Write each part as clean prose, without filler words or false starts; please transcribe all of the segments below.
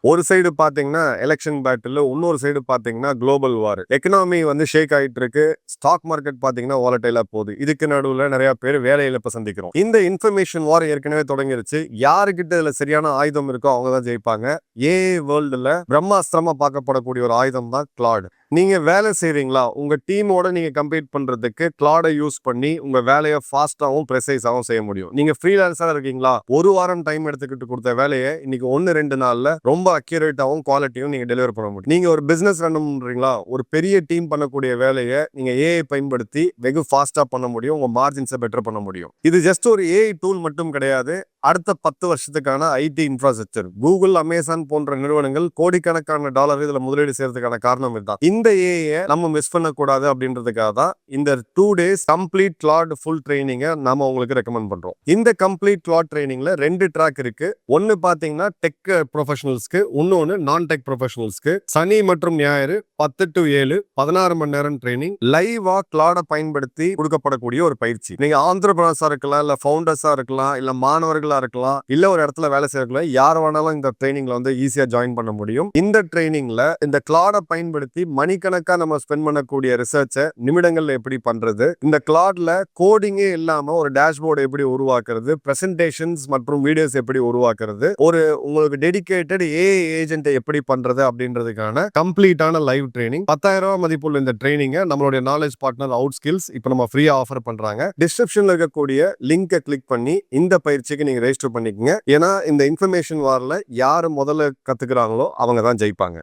ஒரு சைடு பாத்தீங்கன்னா election battle, இன்னொரு சைடு பாத்தீங்கன்னா குளோபல் வார். எக்கனாமி வந்து ஷேக் ஆயிட்டு இருக்கு. ஸ்டாக் மார்க்கெட் பாத்தீங்கன்னா வாலட்டைலா போகுது. இதுக்கு நடுவுல நிறைய பேர் வேலை இழப்ப சந்திக்கிறோம். இந்த இன்ஃபர்மேஷன் வார் ஏற்கனவே தொடங்கிருச்சு. யாருக்கிட்ட இதுல சரியான ஆயுதம் இருக்கோ அவங்க தான் ஜெயிப்பாங்க. ஏஐ வேர்ல்டுல பிரம்மாஸ்திரமா பார்க்கப்படக்கூடிய ஒரு ஆயுதம் தான் கிளாட். நீங்க வேலை செய்றீங்களா? உங்க டீமோட நீங்க கம்பீட் பண்றதுக்கு கிளாடை யூஸ் பண்ணி உங்க வேலையை ஃபாஸ்டாவும் ப்ரெசைஸாவும் செய்ய முடியும். நீங்க ஃப்ரீலான்ஸா இருக்கீங்களா? ஒரு வாரம் டைம் எடுத்துக்கிட்டு கொடுத்த வேலையை இன்னைக்கு 1-2 நாள்ல ரொம்ப அக்யூரேட்டாவும் குவாலிட்டியும் நீங்க டெலிவர் பண்ண முடியும். நீங்க ஒரு பிசினஸ் ரன் பண்றீங்களா? ஒரு பெரிய டீம் பண்ணக்கூடிய வேலையை நீங்க ஏஐ பயன்படுத்தி வெகு ஃபாஸ்டா பண்ண முடியும். உங்க மார்ஜின்ஸை பெட்டர் பண்ண முடியும். இது ஜஸ்ட் ஒரு ஏஐ டூல் மட்டும் கிடையாது. அடுத்த 10 வருஷத்துக்கான ஐடி இன்ஃப்ராஸ்ட்ரக்சர். கூகுள், அமேசான் போன்ற நிறுவனங்கள் கோடிக்கணக்கான டாலர் இதுல முதலீடு செய்யறதுக்கான காரணம் இதுதான். இந்த ஏஐ நம்ம மிஸ் பண்ணக்கூடாது அப்படின்றதுக்காக தான் இந்த 2 days கம்ப்ளீட் கிளாட் ஃபுல் ட்ரைனிங்கை நாம உங்களுக்கு ரெக்கமெண்ட் பண்றோம். இந்த கம்ப்ளீட் கிளாட் ட்ரைனிங்ல 2 ட்ராக் இருக்கு. ஒன்னு பாத்தீங்கன்னா டெக் ப்ரொஃபஷனல்ஸ்க்கு, இன்னொன்னு நான் டெக் ப்ரொஃபஷனல்ஸ்க்கு. சனி மற்றும் ஞாயிறு 10 to 7 16 மணி நேரம் ட்ரைனிங் லைவா கிளாட பயன்படுத்தி கொடுக்கப்படக்கூடிய ஒரு பயிற்சி. நீங்க ஆந்திரபிரதேசா இருக்கலாம், இல்ல ஃபவுண்டர்ஸா இருக்கலாம், இல்ல மாணவர்களா இருக்கலாம், இல்ல ஒரு இடத்துல வேலை செய்யறதுல யார் வேணாலும் இந்த ட்ரைனிங்ல வந்து ஈஸியா ஜாயின் பண்ண முடியும். இந்த ட்ரைனிங்ல இந்த கிளாட பயன்படுத்தி மணிக்கணக்கா நம்ம ஸ்பெண்ட் பண்ணக்கூடிய ரிசர்ச்சை நிமிடங்கள்ல எப்படி பண்றது, இந்த கிளாட்ல கோடிங்கே இல்லாம ஒரு டேஷ்போர்டு எப்படி உருவாக்குறது, பிரசன்டேஷன்ஸ் மற்றும் வீடியோஸ் எப்படி உருவாக்குறது, ஒரு உங்களுக்கு டெடிகேட்டட் ஏஐ ஏஜென்ட்டை எப்படி பண்றது அப்படின்றதுக்கான கம்ப்ளீட்டான லைவ் ட்ரைனிங். 10,000 ரூபாய் மதிப்புள்ள இந்த ட்ரைனிங்கை நம்மளுடைய நாலேஜ் பார்ட்னர் அவுட் ஸ்கில்ஸ் இப்போ நம்ம ஃப்ரீயா ஆஃபர் பண்றாங்க. டிஸ்கிரிப்ஷன்ல இருக்கக்கூடிய லிங்கை கிளிக் பண்ணி இந்த பயிற்சிக்கு நீங்க ரெஜிஸ்டர் பண்ணிக்கங்க. ஏன்னா இந்த இன்ஃபர்மேஷன் வார்ல யாரு முதல்ல கத்துக்கிறாங்களோ அவங்க தான் ஜெயிப்பாங்க.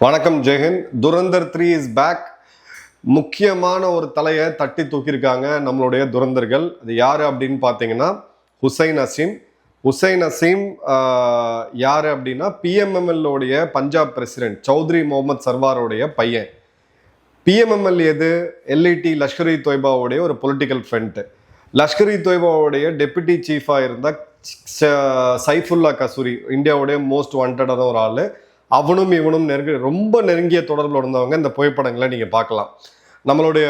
வணக்கம் ஜெயஹிந்த். Durandhar 3 is back. முக்கியமான ஒரு தலையை தட்டி தூக்கியிருக்காங்க நம்மளுடைய துரந்தர்கள். அது யாரு அப்படின்னு பார்த்தீங்கன்னா ஹுசைன் அசீம். ஹுசைன் அசீம் யாரு அப்படின்னா PMML உடைய பஞ்சாப் பிரசிடென்ட் சௌத்ரி முகமது சர்வாரோடைய பையன். PMML எது? LET லஷ்கர் இ தொய்பாவுடைய ஒரு political front. Lashkar e தொய்பாவுடைய deputy சீஃபாக இருந்த சைஃபுல்லா கசூரி, இந்தியாவுடைய மோஸ்ட் வாண்டடான ஒரு ஆள். அவனும் இவனும் ரொம்ப நெருங்கிய தொடர்பில் இருந்தவங்க. இந்த புகைப்படங்களை நீங்கள் பார்க்கலாம். நம்மளுடைய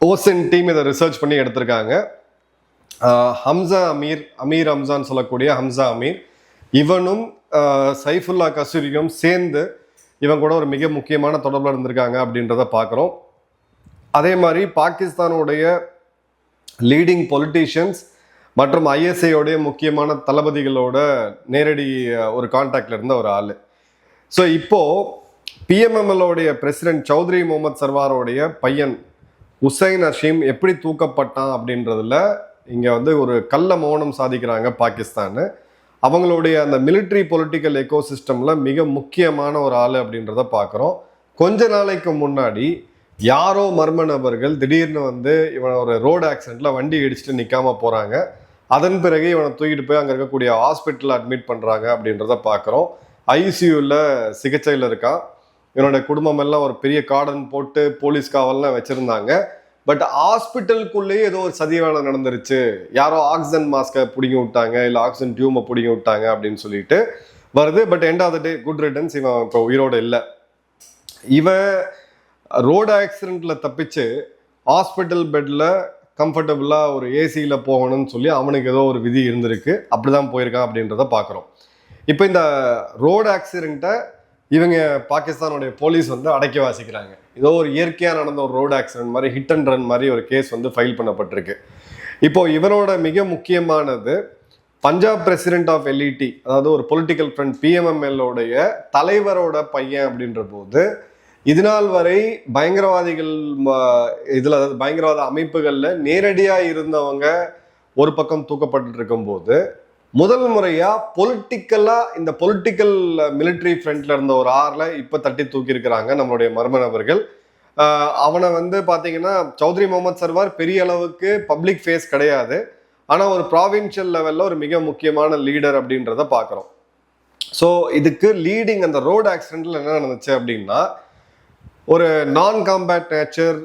ஓசன் டீம் இதை ரிசர்ச் பண்ணி எடுத்திருக்காங்க. ஹம்சா அமீர் ஹம்சான்னு சொல்லக்கூடிய ஹம்சா அமீர், இவனும் சைஃபுல்லா கசூரியும் சேர்ந்து இவன் கூட ஒரு மிக முக்கியமான தொடர்பில் இருந்திருக்காங்க அப்படின்றத பார்க்குறோம். அதே மாதிரி பாகிஸ்தானுடைய லீடிங் பொலிட்டீஷியன்ஸ் மற்றும் ISIயோடைய முக்கியமான தளபதிகளோட நேரடி ஒரு கான்டாக்ட்ல இருந்த ஒரு ஆள். ஸோ இப்போ PMMLோடைய பிரசிடென்ட் சௌத்ரி முகமது சர்வாரோடைய பையன் ஹுசைன் அசீம் எப்படி தூக்கப்பட்டான் அப்படின்றதுல இங்கே வந்து ஒரு கள்ள மௌனம் சாதிக்கிறாங்க பாகிஸ்தான். அவங்களுடைய அந்த மிலிட்ரி பொலிட்டிக்கல் எக்கோசிஸ்டம்ல மிக முக்கியமான ஒரு ஆள் அப்படின்றத பார்க்குறோம். கொஞ்ச நாளைக்கு முன்னாடி யாரோ மர்ம நபர்கள் திடீர்னு வந்து இவனை ஒரு ரோடு ஆக்சிடென்ட்ல வண்டி இடிச்சுட்டு நிற்காம போறாங்க. அதன் பிறகு இவனை தூக்கிட்டு போய் அங்கே இருக்கக்கூடிய ஹாஸ்பிட்டலில் அட்மிட் பண்ணுறாங்க அப்படின்றத பார்க்குறோம். ICUல சிகிச்சையில் இருக்கான். இவனுடைய குடும்பம் எல்லாம் ஒரு பெரிய கார்டன் போட்டு போலீஸ் காவல்லாம் வச்சுருந்தாங்க. பட் ஹாஸ்பிட்டலுக்குள்ளேயே ஏதோ ஒரு சதி வேலை நடந்துருச்சு, யாரோ ஆக்சிஜன் மாஸ்கை பிடிங்கி விட்டாங்க, இல்லை ஆக்சிஜன் டியூமை பிடிங்கி விட்டாங்க அப்படின்னு சொல்லிட்டு வருது. But end of the day good returns, இவன் இப்போ உயிரோடு இல்லை. இவன் ரோடு ஆக்சிடென்ட்ல தப்பிச்சு ஹாஸ்பிட்டல் பெட்ல கம்ஃபர்டபுளா ஒரு ஏசியில போகணும்னு சொல்லி அவனுக்கு ஏதோ ஒரு விதி இருந்திருக்கு, அப்படிதான் போயிருக்கான் அப்படின்றத பார்க்குறோம். இப்போ இந்த ரோடு ஆக்சிடென்ட்டை இவங்க பாகிஸ்தானுடைய போலீஸ் வந்து அடக்கி வாசிக்கிறாங்க. ஏதோ ஒரு இயற்கையாக நடந்த ஒரு ரோடு ஆக்சிடென்ட் மாதிரி ஹிட் அண்ட் ரன் மாதிரி ஒரு கேஸ் வந்து ஃபைல் பண்ணப்பட்டிருக்கு. இப்போ இவரோட மிக முக்கியமானது பஞ்சாப் பிரசிடென்ட் ஆஃப் LET, அதாவது ஒரு பொலிட்டிக்கல் ஃப்ரண்ட் PMMLோடைய தலைவரோட பையன் அப்படின்ற போது இதுநாள் வரை பயங்கரவாதிகள் இதில், அதாவது பயங்கரவாத அமைப்புகளில் நேரடியாக இருந்தவங்க ஒரு பக்கம் தூக்கப்பட்டு இருக்கும்போது முதல் முறையா பொலிட்டிக்கலா இந்த பொலிட்டிக்கல் மிலிட்ரி ஃப்ரண்ட்ல இருந்த ஒரு ஆர்ல இப்ப தட்டி தூக்கி இருக்கிறாங்க நம்மளுடைய மர்ம நபர்கள். அவனை வந்து பாத்தீங்கன்னா சௌத்ரி முகமது சர்வார் பெரிய அளவுக்கு பப்ளிக் ஃபேஸ் கிடையாது, ஆனா ஒரு ப்ராவின்ஷியல் லெவல்ல ஒரு மிக முக்கியமான லீடர் அப்படின்றத பாக்குறோம். ஸோ இதுக்கு லீடிங் அந்த ரோடு ஆக்சிடென்ட்ல என்ன நடந்துச்சு அப்படின்னா, ஒரு நான் காம்பேட் நேச்சர்,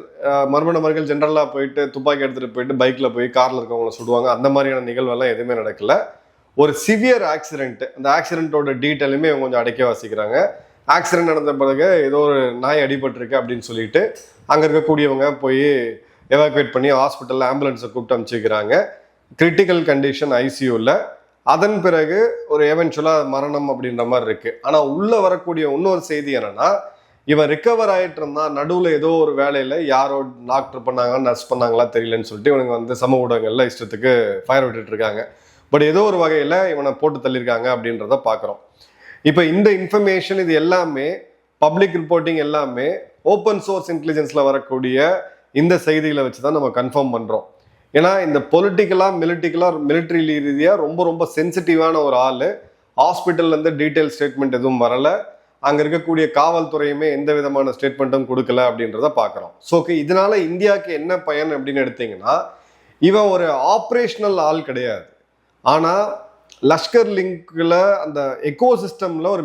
மர்ம நபர்கள் ஜென்ரலா போயிட்டு துப்பாக்கி எடுத்துட்டு போயிட்டு பைக்ல போய் கார்ல இருக்கவங்களை சுடுவாங்க, அந்த மாதிரியான நிகழ்வெல்லாம் எதுவுமே நடக்கல. ஒரு சிவியர் ஆக்சிடென்ட், அந்த ஆக்சிடென்ட்டோட டீட்டெயிலுமே இவங்க கொஞ்சம் அடக்கி வாசிக்கிறாங்க. ஆக்சிடென்ட் நடந்த பிறகு ஏதோ ஒரு நாய் அடிபட்டிருக்கு அப்படின்னு சொல்லிட்டு அங்கே இருக்கக்கூடியவங்க போய் எவாக்குவேட் பண்ணி ஹாஸ்பிட்டலில் ஆம்புலன்ஸை கூப்பிட்டு அனுப்பிச்சிக்கிறாங்க. கிரிட்டிக்கல் கண்டிஷன் ஐசியூவில், அதன் பிறகு ஒரு எவென்ச்சுவலாக மரணம் அப்படின்ற மாதிரி இருக்குது. ஆனால் உள்ளே வரக்கூடிய இன்னொரு செய்தி என்னென்னா, இவன் ரிக்கவர் ஆகிட்டு இருந்தான், நடுவில் ஏதோ ஒரு வேலையில் யாரோ டாக்டர் பண்ணாங்க நர்ஸ் பண்ணாங்களா தெரியலன்னு சொல்லிட்டு இவனுங்க வந்து சமூக ஊடகங்களில் இஷ்டத்துக்கு ஃபயர் விட்டுட்டு இருக்காங்க. பட் ஏதோ ஒரு வகையில் இவனை போட்டு தள்ளியிருக்காங்க அப்படின்றத பார்க்குறோம். இப்போ இந்த இன்ஃபர்மேஷன் இது எல்லாமே பப்ளிக் ரிப்போர்ட்டிங் எல்லாமே ஓப்பன் சோர்ஸ் இன்டெலிஜென்ஸில் வரக்கூடிய இந்த செய்திகளை வச்சு தான் நம்ம கன்ஃபார்ம் பண்ணுறோம். ஏன்னா இந்த மிலிட்ரி ரீதியாக ரொம்ப ரொம்ப சென்சிட்டிவான ஒரு ஆள். ஹாஸ்பிட்டல்லேருந்து டீட்டெயில் ஸ்டேட்மெண்ட் எதுவும் வரலை, அங்கே இருக்கக்கூடிய காவல்துறையுமே எந்த விதமான ஸ்டேட்மெண்ட்டும் கொடுக்கல அப்படின்றத பார்க்குறோம். ஸோ இதனால இந்தியாவுக்கு என்ன பயன் அப்படின்னு எடுத்தீங்கன்னா, இவன் ஒரு ஆப்ரேஷனல் ஆள் கிடையாது, ஆனால் லஷ்கர் லிங்க்ல அந்த எக்கோசிஸ்டம்ல ஒரு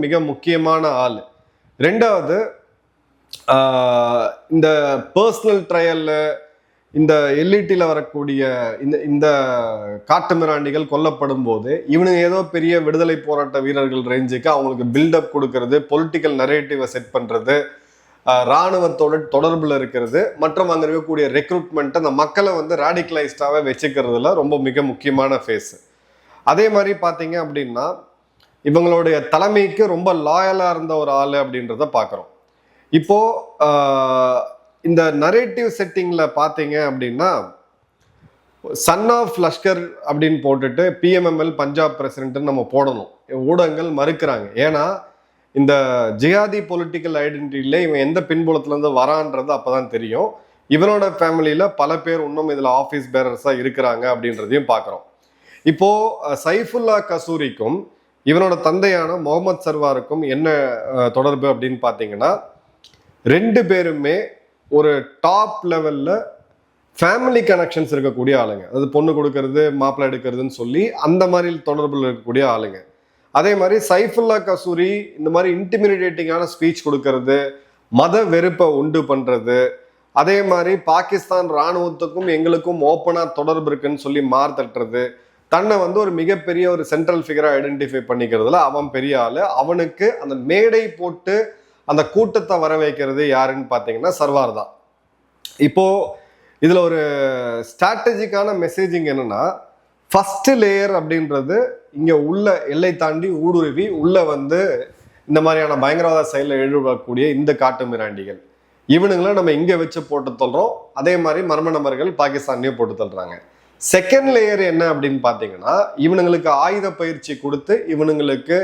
மிக முக்கியமான ஆள். ரெண்டாவது, இந்த பர்சனல் ட்ரையல்ல இந்த எல்இடியில் வரக்கூடிய இந்த காட்டு மிராண்டிகள் கொல்லப்படும் போது இவனுங்க ஏதோ பெரிய விடுதலை போராட்ட வீரர்கள் ரேஞ்சுக்கு அவங்களுக்கு பில்டப் கொடுக்கறது, பொலிட்டிக்கல் நரேட்டிவை செட் பண்ணுறது, இராணுவத்தோட தொடர்பில் இருக்கிறது மற்றும் அங்கே இருக்கக்கூடிய ரெக்ரூட்மெண்ட் அந்த மக்களை வந்து ரேடிகலைஸ்டாகவே வச்சுக்கிறதுல ரொம்ப மிக முக்கியமான ஃபேஸ். அதே மாதிரி பார்த்தீங்க அப்படின்னா இவங்களுடைய தலைமைக்கு ரொம்ப லாயலாக இருந்த ஒரு ஆள் அப்படின்றத பார்க்குறோம். இப்போது இந்த நரேட்டிவ் செட்டிங்கில் பார்த்தீங்க அப்படின்னா சன் ஆஃப் லஷ்கர் அப்படின்னு போட்டுட்டு பிஎம்எம்எல் பஞ்சாப் பிரசிடென்ட்னு நம்ம போடணும். ஊடகங்கள் மறுக்கிறாங்க. ஏன்னா இந்த ஜிஹாதி பொலிட்டிக்கல் ஐடென்டிட்டியில் இவன் எந்த பின்புலத்துலேருந்து வரான்றது அப்போ தான் தெரியும். இவனோட ஃபேமிலியில் பல பேர் இன்னும் இதில் ஆஃபீஸ் பேரர்ஸாக இருக்கிறாங்க அப்படின்றதையும் பார்க்குறோம். இப்போது சைஃபுல்லா கசூரிக்கும் இவனோட தந்தையான முகமது சர்வாருக்கும் என்ன தொடர்பு அப்படின்னு பார்த்தீங்கன்னா, ரெண்டு பேருமே ஒரு டாப் லெவலில் ஃபேமிலி கனெக்ஷன்ஸ் இருக்கக்கூடிய ஆளுங்க. அது பொண்ணு கொடுக்கறது மாப்பிள்ளை எடுக்கிறதுன்னு சொல்லி அந்த மாதிரி தொடர்பில் இருக்கக்கூடிய ஆளுங்க. அதே மாதிரி சைஃபுல்லா கசூரி இந்த மாதிரி இன்டிமிடேட்டிங்கான ஸ்பீச் கொடுக்கறது, மத வெறுப்பை உண்டு பண்ணுறது, அதே மாதிரி பாகிஸ்தான் இராணுவத்துக்கும் எங்களுக்கும் ஓப்பனாக தொடர்பு இருக்குன்னு சொல்லி தட்டுறது, தன்னை வந்து ஒரு மிகப்பெரிய ஒரு சென்ட்ரல் ஃபிகராக ஐடென்டிஃபை பண்ணிக்கிறதுல அவன் பெரிய ஆள். அவனுக்கு அந்த மேடை போட்டு அந்த கூட்டத்தை வர வைக்கிறது யாருன்னு பார்த்தீங்கன்னா சர்வார் தான். இப்போது இதில் ஒரு ஸ்ட்ராட்டஜிக்கான மெசேஜிங் என்னன்னா, ஃபர்ஸ்ட் லேயர் அப்படின்றது இங்கே உள்ள எல்லை தாண்டி ஊடுருவி உள்ள வந்து இந்த மாதிரியான பயங்கரவாத செயலில் ஈடுபடக்கூடிய இந்த காட்டு மிராண்டிகள் இவனுங்களை நம்ம இங்கே வச்சு போட்டு தள்ளுறோம். அதே மாதிரி மர்ம நபர்கள் பாகிஸ்தான்லேயும் போட்டு தள்ளுறாங்க. செகண்ட் லேயர் என்ன அப்படின்னு பார்த்தீங்கன்னா, இவனுங்களுக்கு ஆயுத பயிற்சி கொடுத்து இவனுங்களுக்கு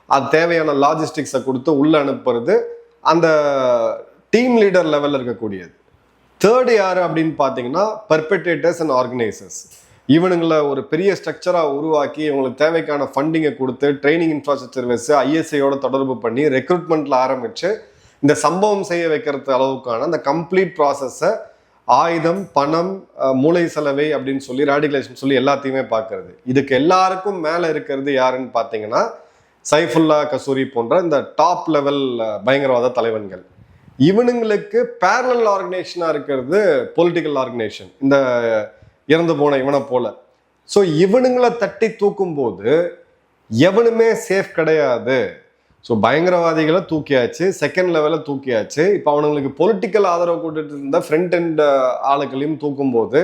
அது தேவையான லாஜிஸ்டிக்ஸை கொடுத்து உள்ள அனுப்புறது அந்த டீம் லீடர் லெவலில் இருக்கக்கூடியது. தேர்டு யார் அப்படின்னு பார்த்தீங்கன்னா பர்பெட்ரேட்டர்ஸ் அண்ட் ஆர்கனைசர்ஸ். இவனுங்களை ஒரு பெரிய ஸ்ட்ரக்சராக உருவாக்கி இவங்களுக்கு தேவைக்கான ஃபண்டிங்கை கொடுத்து ட்ரைனிங் இன்ஃப்ராஸ்ட்ரக்சர் வச்சு ஐஎஸ்ஐயோட தொடர்பு பண்ணி ரெக்ரூட்மெண்ட்டில் ஆரம்பித்து இந்த சம்பவம் செய்ய வைக்கிறது அளவுக்கான அந்த கம்ப்ளீட் ப்ராசஸை ஆயுதம், பணம், மூளை செலவை அப்படின்னு சொல்லி ரேடிகலைசேஷன் சொல்லி எல்லாத்தையுமே பார்க்கறது. இதுக்கு எல்லாருக்கும் மேலே இருக்கிறது யாருன்னு பார்த்தீங்கன்னா சைஃபுல்லா கசூரி போன்ற இந்த டாப் லெவல் பயங்கரவாத தலைவன்கள். இவனுங்களுக்கு பேரலல் ஆர்கனைசேஷனாக இருக்கிறது பொலிட்டிக்கல் ஆர்கனைசேஷன், இந்த இறந்து போன இவனை போல. ஸோ இவனுங்களை தட்டி தூக்கும் போது எவனுமே சேஃப் கிடையாது. ஸோ பயங்கரவாதிகளை தூக்கியாச்சு, செகண்ட் லெவலில் தூக்கியாச்சு. இப்போ அவனுங்களுக்கு பொலிட்டிக்கல் ஆதரவு கொடுத்துட்டு இருந்த ஃப்ரண்ட் அண்ட் ஆளுகளையும் தூக்கும் போது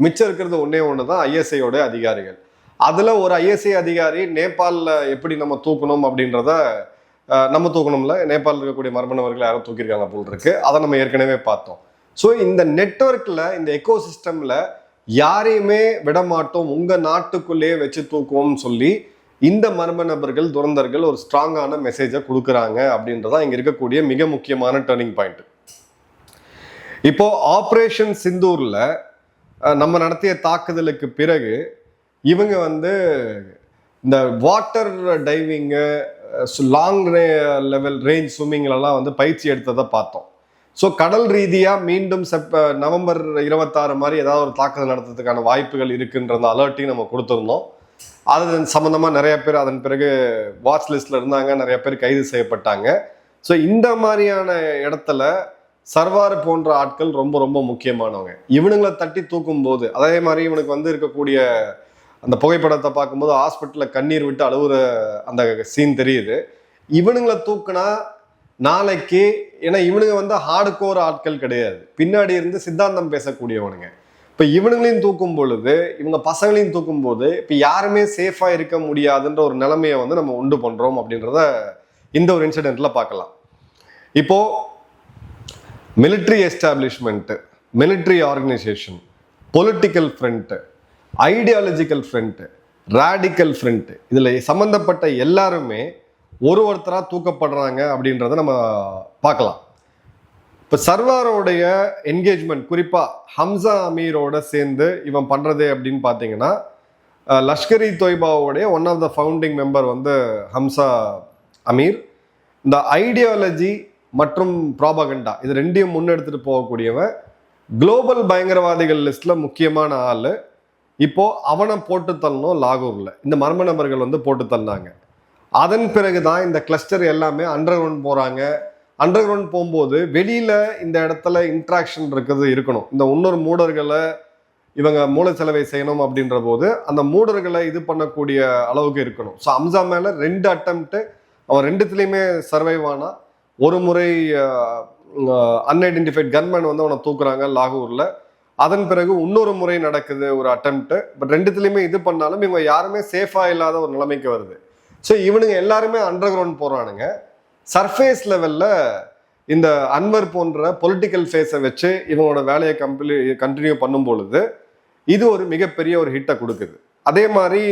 மிச்சம் இருக்கிறது ஒன்று தான் ஐஎஸ்ஐயோட அதிகாரிகள். அதில் ஒரு ஐஎஸ்ஐ அதிகாரி நேபாளில் எப்படி நம்ம தூக்கணும் அப்படின்றத நம்ம தூக்கணும்ல, நேபாளில் இருக்கக்கூடிய மர்மனவர்கள் யாரும் தூக்கியிருக்காங்க போல் இருக்கு. அதை நம்ம ஏற்கனவே பார்த்தோம். ஸோ இந்த நெட்வொர்க்கில் இந்த எக்கோசிஸ்டமில் யாரையுமே விடமாட்டோம், உங்கள் நாட்டுக்குள்ளேயே வச்சு தூக்குவோம்னு சொல்லி இந்த மர்ம நபர்கள் துரந்தர்கள் ஒரு ஸ்ட்ராங்கான மெசேஜை கொடுக்குறாங்க அப்படின்றதான் இங்கே இருக்கக்கூடிய மிக முக்கியமான டர்னிங் பாயிண்ட். இப்போ ஆப்ரேஷன் சிந்தூரில் நம்ம நடத்திய தாக்குதலுக்கு பிறகு இவங்க வந்து இந்த வாட்டர் டைவிங்கு, லாங் லெவல் ரேஞ்ச் ஸ்விம்மிங்லலாம் வந்து பயிற்சி எடுத்ததை பார்த்தோம். ஸோ கடல் ரீதியாக மீண்டும் நவம்பர் 26 மாதிரி ஏதாவது ஒரு தாக்குதல் நடத்துறதுக்கான வாய்ப்புகள் இருக்குன்ற அந்த அலர்ட்டையும் நம்ம கொடுத்துருந்தோம். அது சம்மந்தமாக நிறைய பேர் அதன் பிறகு வாட்ச் லிஸ்டில் இருந்தாங்க, நிறைய பேர் கைது செய்யப்பட்டாங்க. ஸோ இந்த மாதிரியான இடத்துல சர்வார் போன்ற ஆட்கள் ரொம்ப ரொம்ப முக்கியமானவங்க. இவனுங்களை தட்டி தூக்கும் போது அதே மாதிரி இவனுக்கு வந்து இருக்கக்கூடிய அந்த புகைப்படத்தை பார்க்கும்போது ஹாஸ்பிட்டலில் கண்ணீர் விட்டு அழுகுற அந்த சீன் தெரியுது. இவனுங்களை தூக்குனா நாளைக்கு, ஏன்னா இவனுங்க வந்து ஹார்டு கோர் ஆட்கள் கிடையாது, பின்னாடி இருந்து சித்தாந்தம் பேசக்கூடியவனுங்க. இப்போ இவனுங்களையும் தூக்கும் பொழுது இவங்க பசங்களையும் தூக்கும் போது இப்போ யாருமே சேஃபா இருக்க முடியாதுன்ற ஒரு நிலைமையை வந்து நம்ம உண்டு பண்றோம் அப்படின்றத இந்த ஒரு இன்சிடென்ட்ல பார்க்கலாம். இப்போ military establishment, military organisation, political front, ideological front, radical front, இதுல சம்பந்தப்பட்ட எல்லாருமே ஒருத்தரா தூக்கப்படுறாங்க அப்படின்றத நம்ம பார்க்கலாம். இப்போ சர்வாரோடைய என்கேஜ்மெண்ட், குறிப்பா ஹம்சா அமீரோட சேர்ந்து இவன் பண்றது அப்படின்னு பார்த்தீங்கன்னா, லஷ்கர் இ தொய்பாவோடைய one of the founding member வந்து ஹம்சா அமீர். இந்த ஐடியாலஜி மற்றும் ப்ராபகண்டா இது ரெண்டையும் முன்னெடுத்துட்டு போகக்கூடியவன். குளோபல் பயங்கரவாதிகள் லிஸ்ட்ல முக்கியமான ஆளு. இப்போ அவனை போட்டு தள்ளணும் லாகூர்ல. இந்த மர்ம நபர்கள் வந்து போட்டு தள்ளினாங்க. அதன் பிறகுதான் இந்த கிளஸ்டர் எல்லாமே அண்டர் கிரவுண்ட் போறாங்க. அண்டர் கிரவுண்ட் போகும்போது வெளியில இந்த இடத்துல இன்ட்ராக்ஷன் இருக்கணும். இந்த இன்னொரு மூடர்களை இவங்க மூளை செலவை செய்யணும் அப்படின்ற போது அந்த மூடர்களை இது பண்ணக்கூடிய அளவுக்கு இருக்கணும். ஸோ ஹம்சா மேல 2 அட்டெம்ப்ட், அவன் 2த்துலையுமே சர்வைவ் ஆனா. ஒரு முறை அன்ஐடென்டிஃபைட் கன்மேன் வந்து அவனை தூக்குறாங்க லாகூர்ல. அதன் பிறகு இன்னொரு முறை நடக்குது ஒரு அட்டெம்ப்ட். பட் 2த்துலையுமே இது பண்ணாலும் இவங்க யாருமே சேஃபா இல்லாத ஒரு நிலைமைக்கு வருது. ஸோ இவனுங்க எல்லாருமே அண்டர் கிரவுண்ட் போறானுங்க. சர்ஃபேஸ் லெவல்ல இந்த அன்வர் போன்ற பொலிட்டிக்கல் ஃபேஸை வச்சு இவங்களோட வேலையை கண்டினியூ பண்ணும் பொழுது இது ஒரு மிகப்பெரிய ஒரு ஹிட்டை கொடுக்குது. அதே மாதிரி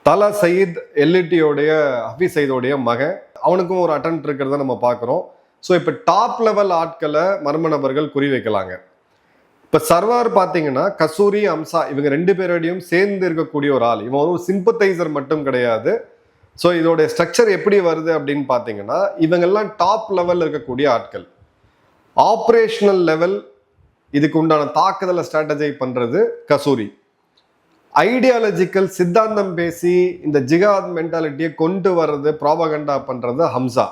தலா சயீத் எல்இடியோடைய ஹஃபீஸ் சயீதோடைய மகன், அவனுக்கும் ஒரு அட்டெம்ப்ட் இருக்கிறத நம்ம பார்க்குறோம். ஸோ இப்போ டாப் லெவல் ஆட்களை மர்ம நபர்கள் குறி வைக்கலாங்க. இப்போ சர்வார் பார்த்தீங்கன்னா கசூரி, ஹம்சா இவங்க 2 பேரோடையும் சேர்ந்து இருக்கக்கூடிய ஒரு ஆள். இவன் ஒரு சிம்பத்தைசர் மட்டும் கிடையாது. ஸோ இதோடைய ஸ்ட்ரக்சர் எப்படி வருது அப்படின்னு பார்த்தீங்கன்னா, இவங்கெல்லாம் டாப் லெவல் இருக்கக்கூடிய ஆட்கள். ஆப்ரேஷனல் லெவல் இதுக்கு உண்டான தாக்குதலை ஸ்ட்ராட்டஜை பண்றது கசூரி. ஐடியாலஜிக்கல் சித்தாந்தம் பேசி இந்த ஜிகாத் மென்டாலிட்டியை கொண்டு வர்றது, ப்ராபகண்டா பண்றது ஹம்சா.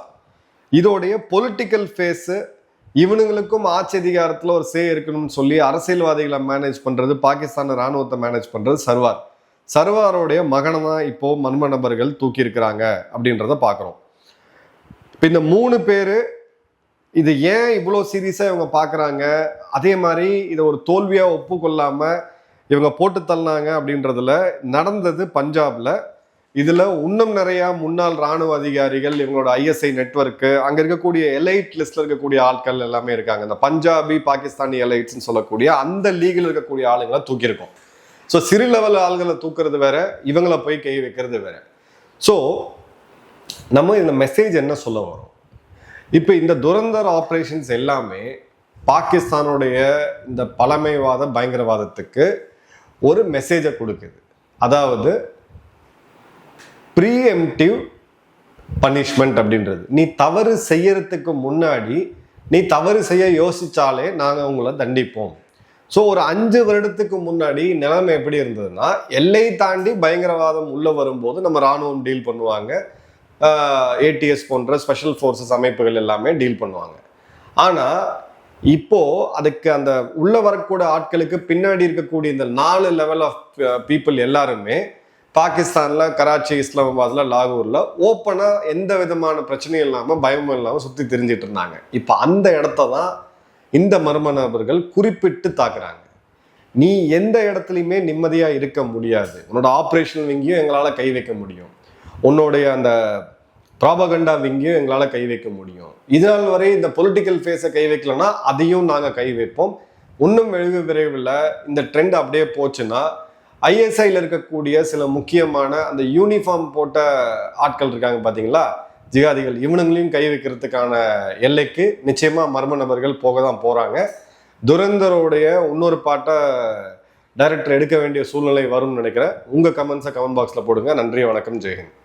இதோடைய பொலிட்டிக்கல் ஃபேஸு, இவனுங்களுக்கும் ஆட்சி அதிகாரத்தில் ஒரு இருக்கணும்னு சொல்லி அரசியல்வாதிகளை மேனேஜ் பண்றது, பாகிஸ்தான் ராணுவத்தை மேனேஜ் பண்றது சர்வார். சர்வாரோடைய மகனை தான் இப்போ மர்ம நபர்கள் தூக்கி இருக்கிறாங்க அப்படின்றத பார்க்குறோம். இப்போ இந்த 3 பேர் இது ஏன் இவ்வளோ சீரியஸாக இவங்க பார்க்குறாங்க, அதே மாதிரி இதை ஒரு தோல்வியாக ஒப்புக்கொள்ளாம இவங்க போட்டு தள்ளினாங்க அப்படின்றதுல நடந்தது பஞ்சாப்ல. இதுல இன்னும் நிறைய முன்னாள் ராணுவ அதிகாரிகள், இவங்களோட ஐஎஸ்ஐ நெட்வொர்க்கு, அங்க இருக்கக்கூடிய எலைட் லிஸ்ட்ல இருக்கக்கூடிய ஆட்கள் எல்லாமே இருக்காங்க. இந்த பஞ்சாபி பாகிஸ்தானி எலைட்ஸ்ன்னு சொல்லக்கூடிய அந்த லீகில் இருக்கக்கூடிய ஆளுங்களை தூக்கியிருக்கோம். ஸோ சிறு லெவல் ஆளுங்களை தூக்குறது வேற, இவங்களை போய் கை வைக்கிறது வேற. ஸோ நம்ம இந்த மெசேஜ் என்ன சொல்ல வரோம், இப்போ இந்த துரந்தர் ஆப்ரேஷன்ஸ் எல்லாமே பாகிஸ்தானுடைய இந்த பழமைவாத பயங்கரவாதத்துக்கு ஒரு மெசேஜை கொடுக்குது. அதாவது ப்ரீஎம்டிவ் பனிஷ்மெண்ட் அப்படின்றது, நீ தவறு செய்யறதுக்கு முன்னாடி நீ தவறு செய்ய யோசிச்சாலே நாங்கள் உங்களை தண்டிப்போம். ஸோ ஒரு 5 வருடத்துக்கு முன்னாடி நிலைமை எப்படி இருந்ததுன்னா, எல்லை தாண்டி பயங்கரவாதம் உள்ள வரும்போது நம்ம ராணுவம் டீல் பண்ணுவாங்க, ஏடிஎஸ் போன்ற ஸ்பெஷல் ஃபோர்ஸஸ் அமைப்புகள் எல்லாமே டீல் பண்ணுவாங்க. ஆனால் இப்போ அதுக்கு அந்த உள்ள வரக்கூடிய ஆட்களுக்கு பின்னாடி இருக்கக்கூடிய இந்த 4 லெவல் ஆஃப் பீப்புள் எல்லாருமே பாகிஸ்தான்ல கராச்சி, இஸ்லாமாபாத்ல, லாகூர்ல ஓப்பனா எந்த விதமான பிரச்சனையும் இல்லாம பயமும் இல்லாம சுத்தி தெரிஞ்சிட்டு இருந்தாங்க. இப்ப அந்த இடத்த தான் இந்த மர்ம நபர்கள் குறிப்பிட்டு தாக்குறாங்க. நீ எந்த இடத்துலையுமே நிம்மதியா இருக்க முடியாது, உன்னோட ஆப்ரேஷனல் விங்கியும் எங்களால கை வைக்க முடியும், உன்னுடைய அந்த ப்ராபகண்டா விங்கியும் எங்களால கை வைக்க முடியும். இதனால் வரை இந்த பொலிட்டிக்கல் ஃபேஸை கை வைக்கலன்னா அதையும் நாங்க கை வைப்போம். இன்னும் வெகு விரைவில் இந்த ட்ரெண்ட் அப்படியே போச்சுன்னா ஐஎஸ்ஐல இருக்கக்கூடிய சில முக்கியமான அந்த யூனிஃபார்ம் போட்ட ஆட்கள் இருக்காங்க பாத்தீங்களா, ஜிகாதிகள், இவனுங்களையும் கை வைக்கிறதுக்கான எல்லைக்கு நிச்சயமா மர்ம நபர்கள் போக தான் போறாங்க. துரந்தரோடைய இன்னொரு பாட்டை டைரக்டர் எடுக்க வேண்டிய சூழ்நிலை வரும்னு நினைக்கிறேன். உங்க கமெண்ட்ஸை கமெண்ட் பாக்ஸ்ல போடுங்க. நன்றி, வணக்கம், ஜெய்ஹிந்த்.